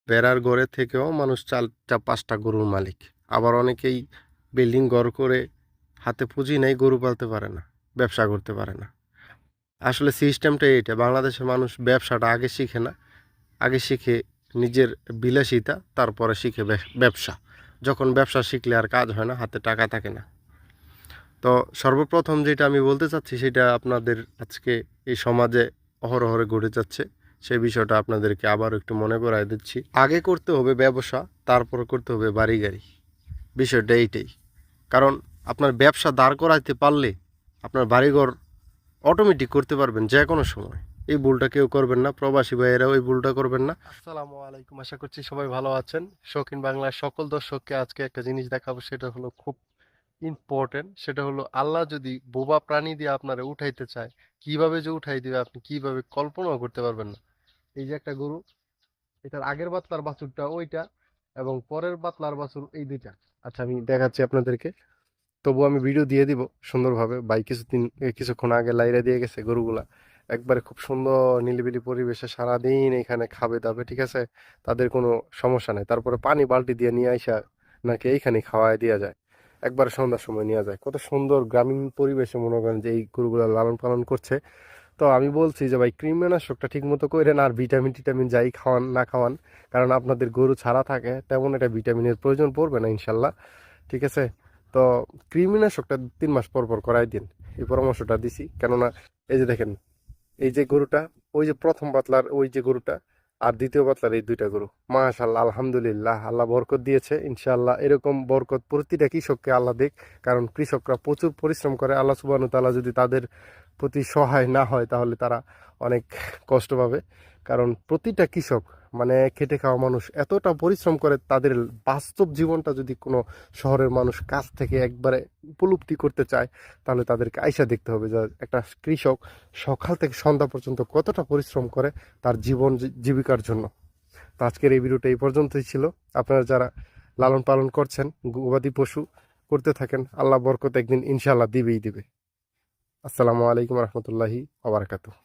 বেড়ার ঘরে থেকেও মানুষ 4-5টা গরুর মালিক। আবার অনেকেই বিল্ডিং ঘর করে হাতে পুঁজি নেই, গরু পালতে পারে না, ব্যবসা করতে পারে না। আসলে সিস্টেমটা এইটা, বাংলাদেশের মানুষ ব্যবসাটা আগে শিখে না, আগে শিখে নিজের বিলাসিতা, তারপরে শিখে ব্যবসা। যখন ব্যবসা শিখলে আর কাজ হয় না, হাতে টাকা থাকে না। তো সর্বপ্রথম যেটা আমি বলতে চাচ্ছি সেটা আপনাদের আজকে এই সমাজে অহরহরে ঘটে যাচ্ছে, সেই বিষয়টা আপনাদেরকে আবার একটু মনে করায় দিচ্ছি। আগে করতে হবে ব্যবসা, তারপর করতে হবে বাড়ি গাড়ি। বিষয়টা এইটাই। কারণ আপনার ব্যবসা দাঁড় করাইতে পারলে আপনার বাড়িঘর অটোমেটিক করতে পারবেন যে কোনো সময়। এই ভুলটা কেউ করবেন না, প্রবাসী ভাইয়েরাও এই ভুলটা করবেন না। আসসালামু আলাইকুম, আশা করছি সবাই ভালো আছেন। শৌখিন বাংলার সকল দর্শককে আজকে একটা জিনিস দেখাবো, সেটা হলো খুব ইম্পর্টেন্ট। সেটা হলো আল্লাহ যদি বোবা প্রাণী দিয়ে আপনারা উঠাইতে চায়, কিভাবে যে উঠাই দিবে আপনি কিভাবে কল্পনাও করতে পারবেন না। এই যে একটা গরু, এটার আগের বাতলার বাছুরটা ওইটা, এবং পরের বাতলার বাছুর এই দুইটা। আচ্ছা আমি দেখাচ্ছি আপনাদেরকে, তবু আমি ভিডিও দিয়ে দিব সুন্দরভাবে। ভাই কিছুক্ষণ আগে লাইরা দিয়ে গেছে গরুগুলা, একবারে খুব সুন্দর নিলিবিলি পরিবেশে সারাদিন এখানে খাবে দাবে, ঠিক আছে, তাদের কোনো সমস্যা নেই। তারপরে পানি বালতি দিয়ে নিয়ে আইসা নাকি এইখানে খাওয়ায় দেওয়া যায়, একবার সন্ধ্যার সময় নিয়ে যায়। কত সুন্দর গ্রামীণ পরিবেশে মনে করেন যে এই গরুগুলা লালন পালন করছে। তো আমি বলছি যে ভাই কৃমিনাশকটা ঠিক মতো করেন, আর ভিটামিন টিটামিন যাই খাওয়ান না খাওয়ান, কারণ আপনাদের গরু ছাড়া থাকে তেমন একটা ভিটামিনের প্রয়োজন পড়বে না ইনশাল্লাহ, ঠিক আছে। তো কৃমিনাশকটা 3 মাস পর পর করাই দিন, এই পরামর্শটা দিছি। কেননা এই যে দেখেন, এই যে গরুটা, ওই যে প্রথম পাতলার ওই যে গরুটা, আর দ্বিতীয় পাতলার এই দুইটা গরু, মাশাআল্লাহ আলহামদুলিল্লাহ, আল্লাহ বরকত দিয়েছে ইনশাআল্লাহ। এরকম বরকত প্রতিটা কৃষককে আল্লাহ দেখ, কারণ কৃষকরা প্রচুর পরিশ্রম করে। আল্লাহ সুবহানাহু ওয়া তাআলা যদি তাদের প্রতি সহায় না হয় তাহলে তারা অনেক কষ্ট পাবে। কারণ প্রতিটা কৃষক মানে খেটে খাওয়া মানুষ এতটা পরিশ্রম করে, তাদের বাস্তব জীবনটা যদি কোনো শহরের মানুষ কাছ থেকে একবারে উপলব্ধি করতে চায়, তাহলে তাদেরকে আইসা দেখতে হবে যে একটা কৃষক সকাল থেকে সন্ধ্যা পর্যন্ত কতটা পরিশ্রম করে তার জীবন জীবিকার জন্য। তো আজকের এই ভিডিওটা এই পর্যন্তই ছিল। আপনারা যারা লালন পালন করছেন গবাদি পশু, করতে থাকেন, আল্লাহ বরকত একদিন ইনশাআল্লাহ দিবেই দিবে। আসসালামু আলাইকুম রহমতুল্লাহি ওয়া বারাকাতুহু।